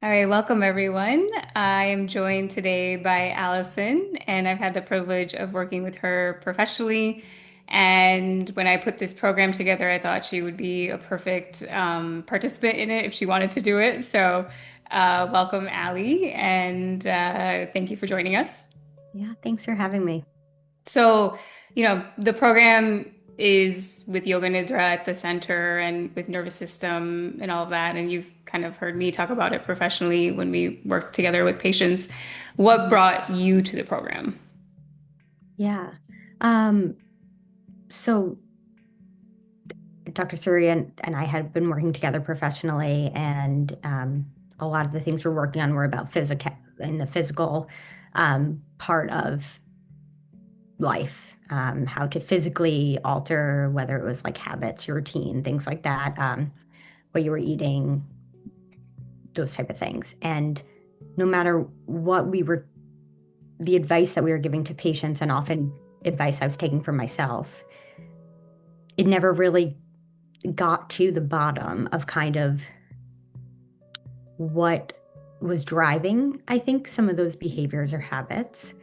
All right, welcome everyone. I am joined today by Allison, and I've had the privilege of working with her professionally. And when I put this program together, I thought she would be a perfect participant in it if she wanted to do it. So, welcome, Allie, and thank you for joining us. Yeah, thanks for having me. So, the program is with Yoga Nidra at the center and with nervous system and all of that. And you've kind of heard me talk about it professionally when we work together with patients. What Mhm. brought you to the program? Yeah. Um, so Dr. Surya and I had been working together professionally, and a lot of the things we're working on were about physical in the physical part of life, how to physically alter, whether it was like habits, your routine, things like that, what you were eating, those type of things. And no matter what the advice that we were giving to patients, and often advice I was taking for myself, it never really got to the bottom of kind of what was driving, I think, some of those behaviors or habits.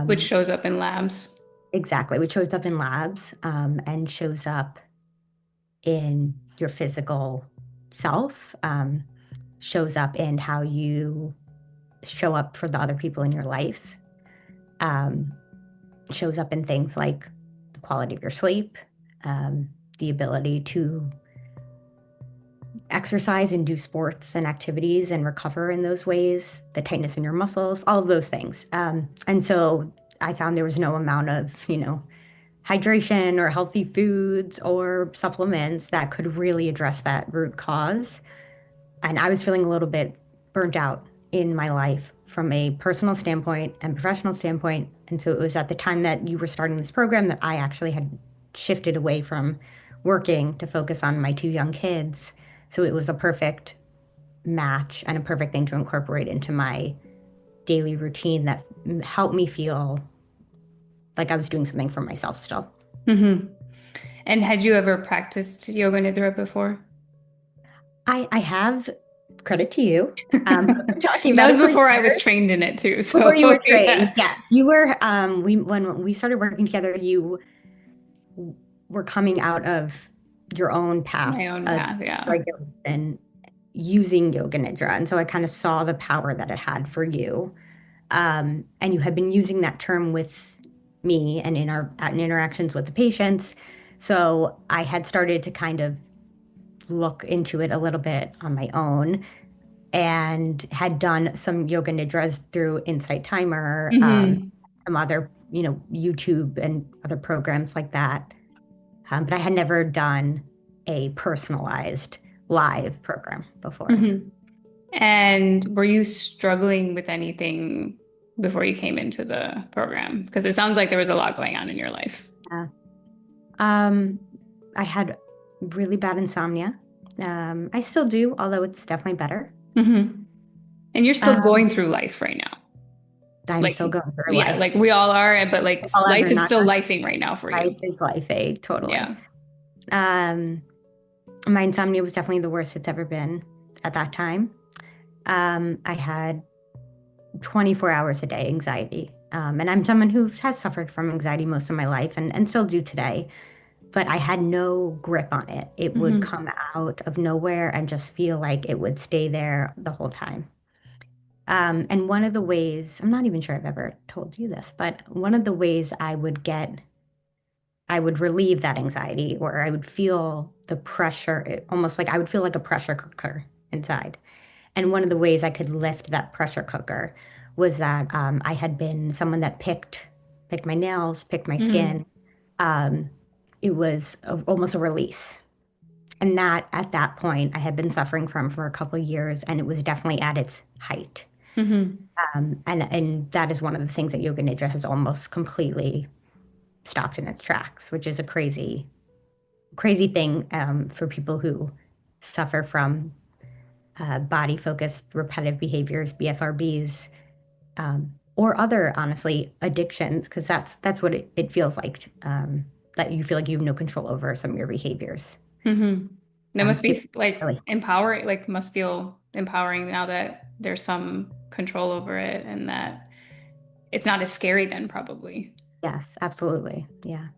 Which Um, shows up in labs. exactly, which shows up in labs, and shows up in your physical self, shows up in how you show up for the other people in your life, um, shows up in things like the quality of your sleep, um, the ability to exercise and do sports and activities and recover in those ways, the tightness in your muscles, all of those things. And so I found there was no amount of, hydration or healthy foods or supplements that could really address that root cause. And I was feeling a little bit burnt out in my life from a personal standpoint and professional standpoint. And so it was at the time that you were starting this program that I actually had shifted away from working to focus on my two young kids. So it was a perfect match and a perfect thing to incorporate into my daily routine that helped me feel like I was doing something for myself still. Hmm. And had you ever practiced Yoga Nidra before? I have credit to you for talking That about was it for before I was years. trained in it too. Before you So were yeah, trained, yes, you were. We when we started working together, you were coming out of your own path my own of path. Yeah. regulation using Yoga Nidra, and so I kind of saw the power that it had for you. And you had been using that term with me and in our in interactions with the patients. So I had started to kind of look into it a little bit on my own and had done some yoga nidras through Insight Timer, Hmm. some other, YouTube and other programs like that. But I had never done a personalized live program before. Hmm. And were you struggling with anything before you came into the program? Because it sounds like there was a lot going on in your life. Yeah. Um, I had really bad insomnia. I still do, although it's definitely better. Hmm. And you're still Um, going through life right now. I'm Like, still going through yeah, life. like we all are, but like life However, is not still lifing right now for you. life is life, totally. Yeah. Um, my insomnia was definitely the worst it's ever been at that time. I had 24 hours a day anxiety. And I'm someone who has suffered from anxiety most of my life and still do today, but I had no grip on it. It would Hmm. come out of nowhere and just feel like it would stay there the whole time. And one of the ways, I'm not even sure I've ever told you this, but one of the ways I would relieve that anxiety, or I would feel the pressure, almost like I would feel like a pressure cooker inside. And one of the ways I could lift that pressure cooker was that I had been someone that picked my nails, picked my Hmm. skin. Um, it was almost a release. And that at that point I had been suffering from for a couple of years, and it was definitely at its height. Hmm. And that is one of the things that Yoga Nidra has almost completely stopped in its tracks, which is a crazy thing for people who suffer from body focused repetitive behaviors, BFRBs, or other, honestly, addictions, because that's what it feels like, that you feel like you have no control over some of your behaviors. Hmm. That must It be like really, empowering, like must feel empowering now that there's some control over it and that it's not as scary then, probably. Yes, absolutely. Yeah.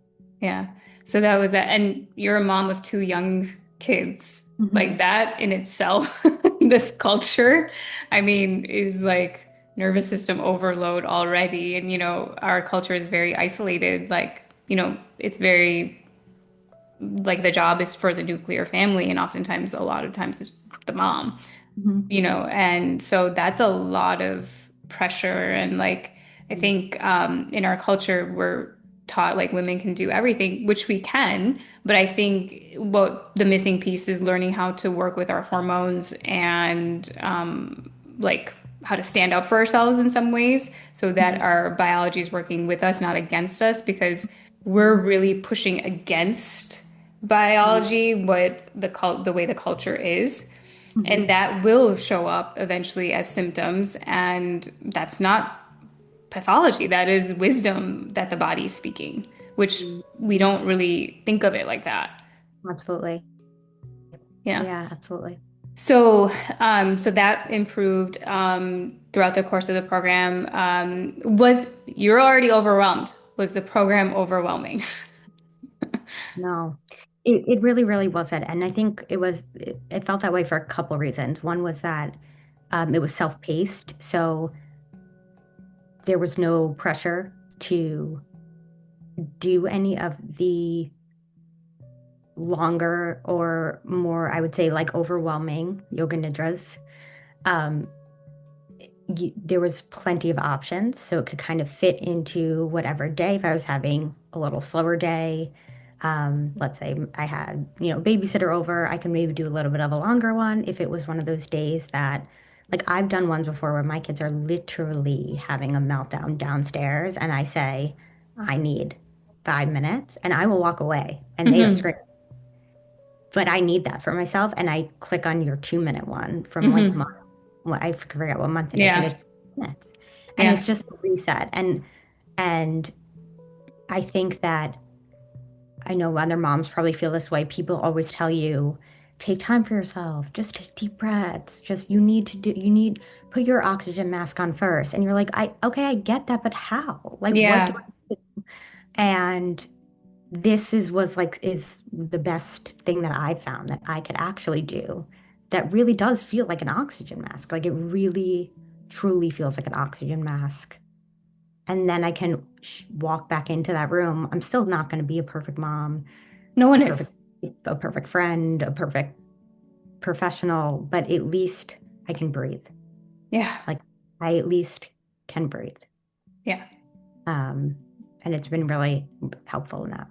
Yeah. So that was that. And you're a mom of two young kids. Like Hmm. that in itself, this culture, I mean, is like nervous system overload already. And, our culture is very isolated. Like, it's very like the job is for the nuclear family. And oftentimes, a lot of times, it's the mom, Hmm. and so that's a lot of pressure. And like, I think in our culture, we're taught like women can do everything, which we can. But I think what the missing piece is learning how to work with our hormones and like how to stand up for ourselves in some ways so that Hmm. our biology is working with us, not against us, because we're really pushing against biology, what the way the culture is. And Hmm. that will show up eventually as symptoms. And that's not pathology. That is wisdom that the body is speaking, which Hmm. we don't really think of it like that. Absolutely. Yeah. Yeah, absolutely. So that improved throughout the course of the program. Was you're already overwhelmed? Was the program overwhelming? No, it really, really wasn't. And I think it felt that way for a couple of reasons. One was that it was self-paced, so there was no pressure to do any of the longer or more, I would say, like overwhelming yoga nidras. Um, there was plenty of options, so it could kind of fit into whatever day. If I was having a little slower day, let's say I had, babysitter over, I can maybe do a little bit of a longer one. If it was one of those days that, like I've done ones before where my kids are literally having a meltdown downstairs, and I say, I need 5 minutes, and I will walk away, and they are Hmm. screaming. But I need that for myself, and I click on your 2 minute one from like Hmm. month. Well, I forget what month it is, and Yeah. it's minutes, and Yeah. it's just a reset. And I think that I know other moms probably feel this way. People always tell you, take time for yourself, just take deep breaths. Just you need put your oxygen mask on first. And you're like, okay, I get that, but how? Like, what do Yeah. I do? And this was like is the best thing that I found that I could actually do that really does feel like an oxygen mask. Like it really truly feels like an oxygen mask. And then I can walk back into that room. I'm still not going to be a perfect mom, No a one is. perfect a perfect friend, a perfect professional, but at least I can breathe. Yeah. Like I at least can breathe. Yeah. Um, and it's been really helpful in that.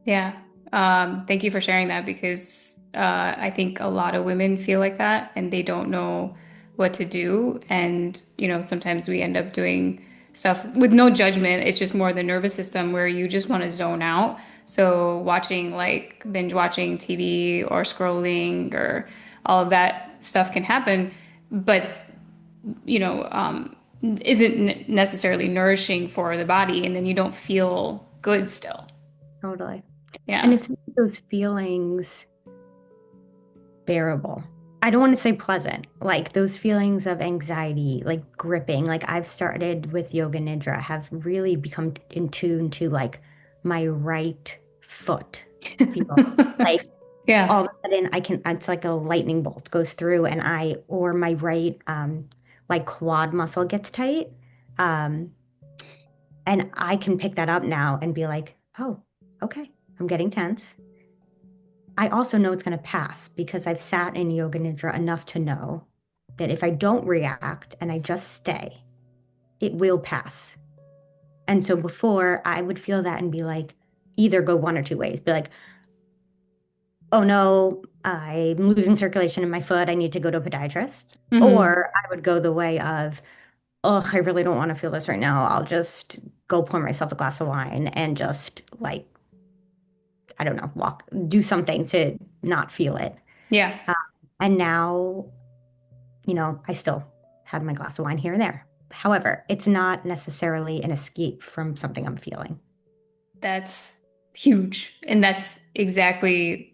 Yeah. Thank you for sharing that because I think a lot of women feel like that and they don't know what to do. And, sometimes we end up doing stuff with no judgment. It's just more the nervous system where you just want to zone out. So watching like binge watching TV or scrolling or all of that stuff can happen, but, you know, um, isn't necessarily nourishing for the body. And then you don't feel good still. Totally. And Yeah. it's those feelings bearable. I don't want to say pleasant, like those feelings of anxiety, like gripping. Like I've started with Yoga Nidra, have really become in tune to like my right foot feel. Like Yeah. all of a sudden it's like a lightning bolt goes through or my right like quad muscle gets tight. Um, and I can pick that up now and be like, oh, okay, I'm getting tense. I also know it's going to pass because I've sat in Yoga Nidra enough to know that if I don't react and I just stay, it will pass. And so before I would feel that and be like, either go one or two ways, be like, oh no, I'm losing circulation in my foot. I need to go to a podiatrist. Hmm. Or I would go the way of, oh, I really don't want to feel this right now. I'll just go pour myself a glass of wine and just like, I don't know, do something to not feel it. Yeah. Uh, and now I still have my glass of wine here and there. However, it's not necessarily an escape from something I'm feeling. That's huge. And that's exactly,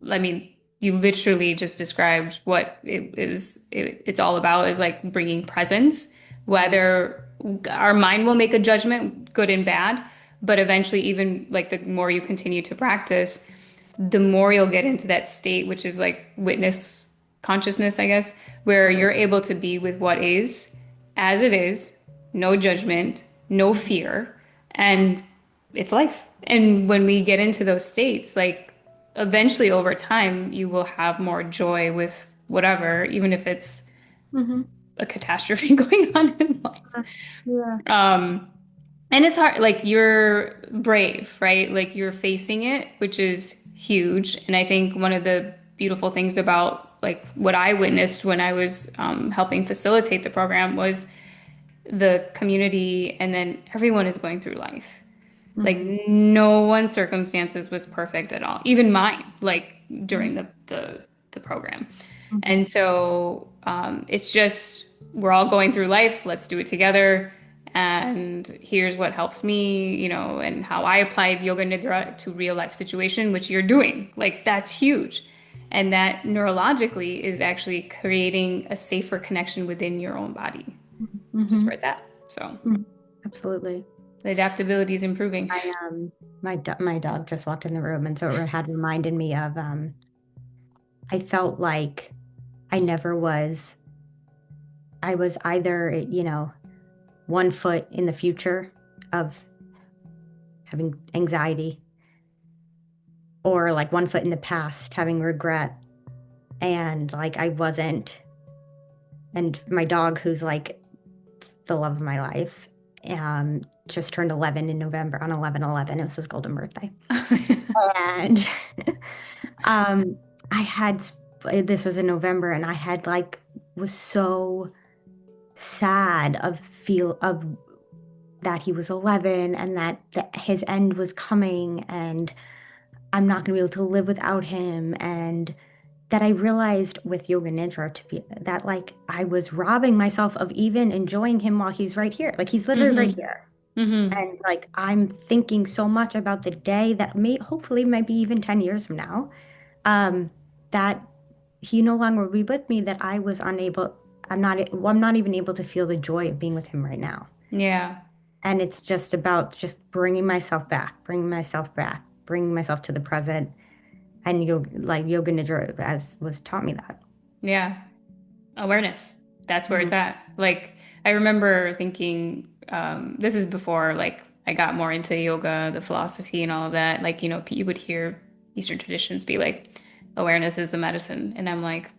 I mean, you literally just described what it's all about is like bringing presence, Mhm. whether our mind will make a judgment, good and bad, but eventually, even like the more you continue to practice, the more you'll get into that state, which is like witness consciousness, I guess, where you're able to be with what is as it is, no judgment, no fear, and it's life. And when we get into those states, like eventually over time, you will have more joy with whatever, even if it's Mhm. a catastrophe going on in life. Yeah. Um, and it's hard, like you're brave, right? Like you're facing it, which is huge. And I think one of the beautiful things about like what I witnessed when I was helping facilitate the program was the community, and then everyone is going through life. Like Mhm. no one's circumstances was perfect at all, even mine, like during Mhm. the program. Mhm. And so it's just we're all going through life. Let's do it together. And here's what helps me, and how I applied Yoga Nidra to real life situation, which you're doing. Like that's huge. And that neurologically is actually creating a safer connection within your own body, which is where Mhm. it's at. So Mhm. Absolutely. the adaptability is improving. I my dog just walked in the room, and so it had reminded me of I felt like I never was I was either, one foot in the future of having anxiety, or like one foot in the past having regret, and like I wasn't. And my dog, who's like the love of my life, just turned 11 in November, on 11/11. It was his golden birthday. And um, I had, this was in November, and I had like, was so sad of that he was 11, and that his end was coming, and I'm not going to be able to live without him. And that I realized with Yoga Nidra to be that like I was robbing myself of even enjoying him while he's right here. Like he's literally right hmm here. hmm And like I'm thinking so much about the day that may hopefully might be even 10 years from now, um, that he no longer will be with me, that I was unable, I'm not even able to feel the joy of being with him right now. Yeah. And it's just about just bringing myself back, bringing myself to the present. And Yoga Nidra as was taught me that. Yeah. Awareness. That's where it's Mhm. at. Like, I remember thinking, this is before like I got more into yoga, the philosophy and all of that. Like, you would hear Eastern traditions be like, awareness is the medicine. And I'm like,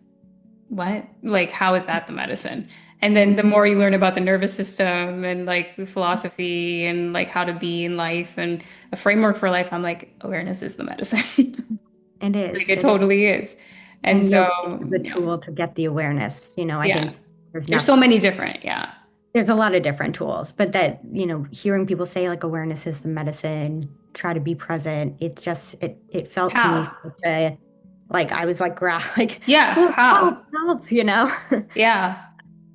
what? Like, how is that the medicine? And then Mhm. the more you learn about the nervous system and like the philosophy and like how to be in life and a framework for life, I'm like, awareness is the medicine. It Like is. it It is. totally is. And And so, yoga is the yeah, tool to get the awareness. I yeah. think there's There's not so many different, yeah. there's a lot of different tools, but that, hearing people say like awareness is the medicine, try to be present, it felt to me How? such a, like I was like like, Yeah, oh, help, how? help. Yeah.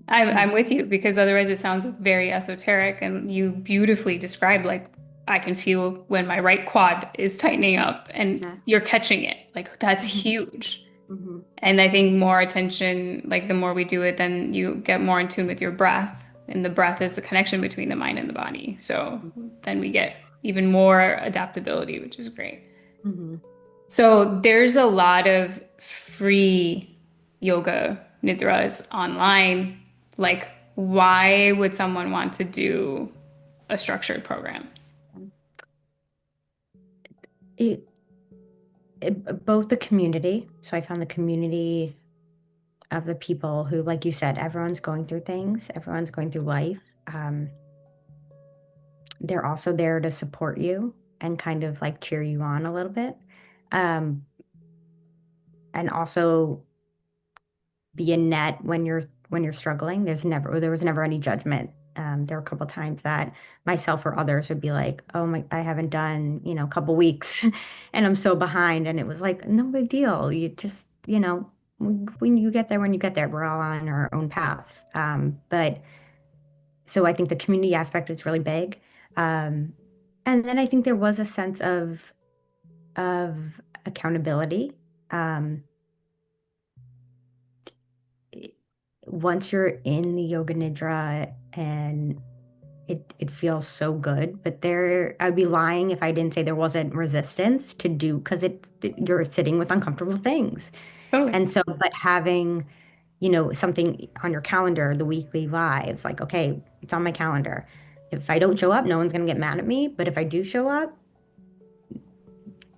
I'm with you because otherwise it sounds very esoteric and you beautifully describe like I can feel when my right quad is tightening up and Yeah. you're catching it. Like that's Mhm. huge. Mhm. And I think more attention, like the more we do it, then you get more in tune with your breath. And the breath is the connection between the mind and the body. So then we get even more adaptability, which is great. Mhm. So there's a lot of free yoga nidras online. Like, why would someone want to do a structured program? It, both the community. So I found the community of the people who, like you said, everyone's going through things, everyone's going through life. Um, they're also there to support you and kind of like cheer you on a little bit. Um, and also be a net when you're struggling. There was never any judgment. There were a couple times that myself or others would be like, "Oh my, I haven't done, a couple weeks, and I'm so behind." And it was like, no big deal. You just, when you get there, we're all on our own path. But so I think the community aspect is really big. Um, and then I think there was a sense of accountability. Um, once you're in the Yoga Nidra and it feels so good, but there I'd be lying if I didn't say there wasn't resistance to do because you're sitting with uncomfortable things. Totally. And so, but having, something on your calendar, the weekly lives, like, okay, it's on my calendar. If I don't show up, no one's going to get mad at me. But if I do show up,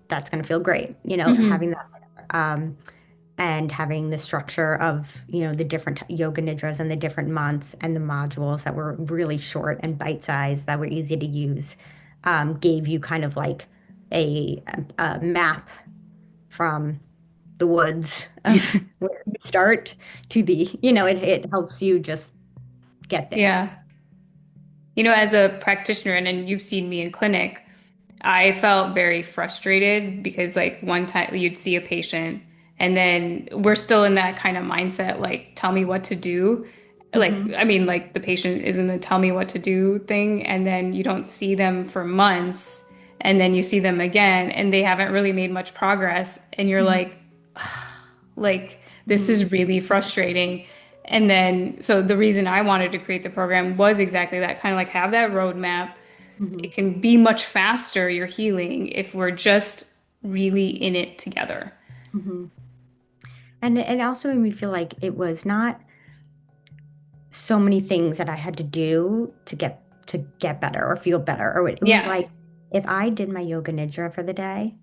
that's going to feel great, having Hmm. that. Um, and having the structure of, the different yoga nidras and the different months and the modules that were really short and bite-sized that were easy to use, gave you kind of like a map from the woods of where you start to it helps you just get there. Yeah. As a practitioner, and then you've seen me in clinic, I felt very frustrated because, like, one time you'd see a patient, and then we're still in that kind of mindset, like, tell me what to do. Like, Hmm. I mean, like, the patient is in the tell me what to do thing, and then you don't see them for months, and then you see them again, and they haven't really made much progress, and you're Hmm. like, this Hmm. is really frustrating. And then, so the reason I wanted to create the program was exactly that, kind of like have that roadmap. Hmm. It can be much faster, your healing, if we're just really in it together. Hmm. And it also made me feel like it was not so many things that I had to do to get better or feel better. Or it was Yeah, like if I did my yoga nidra for the day,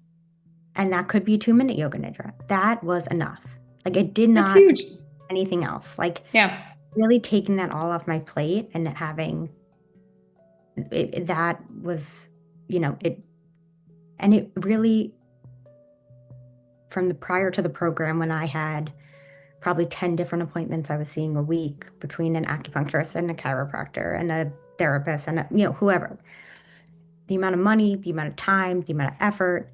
and that could be a 2-minute yoga nidra, that was enough. Like it did that's not huge. anything else. Like Yeah. really taking that all off my plate and having that was, it, and it really from the prior to the program when I had probably 10 different appointments I was seeing a week between an acupuncturist and a chiropractor and a therapist and whoever. The amount of money, the amount of time, the amount of effort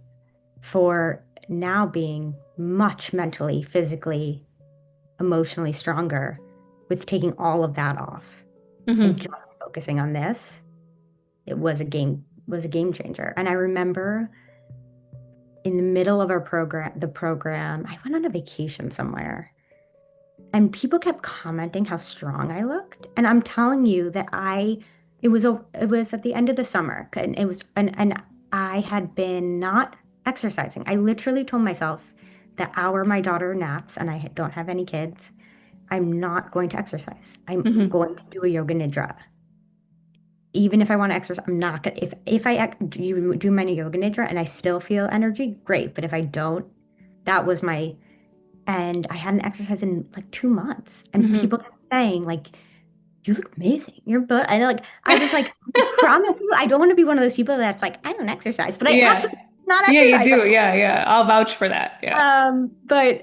for now being much mentally, physically, emotionally stronger with taking all of that off and Hmm. just focusing on this, it was a game changer. And I remember in the middle of the program, I went on a vacation somewhere. And people kept commenting how strong I looked. And I'm telling you that it was at the end of the summer and and I had been not exercising. I literally told myself the hour my daughter naps and I don't have any kids, I'm not going to exercise. I'm Hmm. going to do a yoga nidra. Even if I want to exercise, I'm not gonna if I do my yoga nidra and I still feel energy, great. But if I don't, that was my and I hadn't exercised in like 2 months. And people Hmm. kept saying, like, you look amazing. Your butt. I know, like, I was like, I promise you, I don't want to be one of those people that's like, I don't exercise, but I Yeah. actually not Yeah, you exercise. do. Yeah, yeah. I'll vouch for that. Yeah. But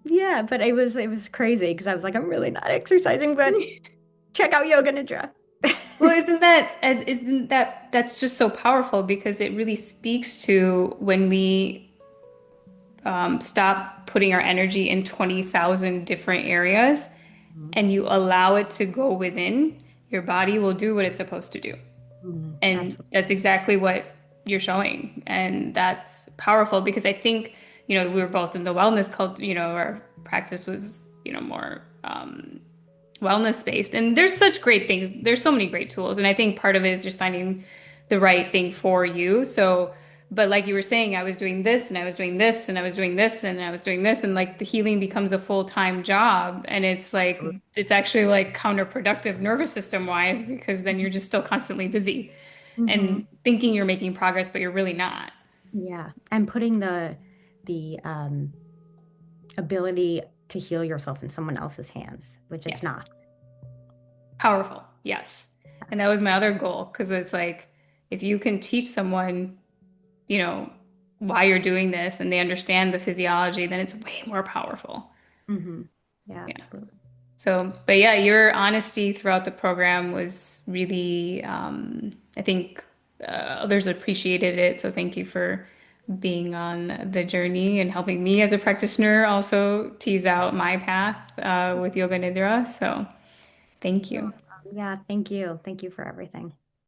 yeah, but it was crazy because I was like, I'm really not exercising, but check out Yoga Nidra. Well, isn't that that's just so powerful because it really speaks to when we stop putting our energy in 20,000 different areas Mhm. and you allow it to go within, your body will do what it's supposed to do. Mhm. And Absolutely. that's exactly what you're showing. And that's powerful because I think, we were both in the wellness cult, our practice was, more wellness based. And there's such great things. There's so many great tools. And I think part of it is just finding the right thing for you. So, but like you were saying, I was doing this and I was doing this and I was doing this and I was doing this. And like the healing becomes a full-time job. And it's like, it's actually like counterproductive nervous system wise because then you're just still constantly busy Hmm. and thinking you're making progress, but you're really not. Yeah, and putting the ability to heal yourself in someone else's hands, which Yeah. it's not. Powerful. Yes. And that was my other goal because it's like, if you can teach someone why you're doing this and they understand the physiology, then it's way more powerful. Hmm. Yeah, Yeah. absolutely. So, but yeah, your honesty throughout the program was really, I think others appreciated it. So thank you for being on the journey and helping me as a practitioner also tease out my path with Yoga Nidra. So thank No you. problem. Yeah, thank you. Thank you for everything.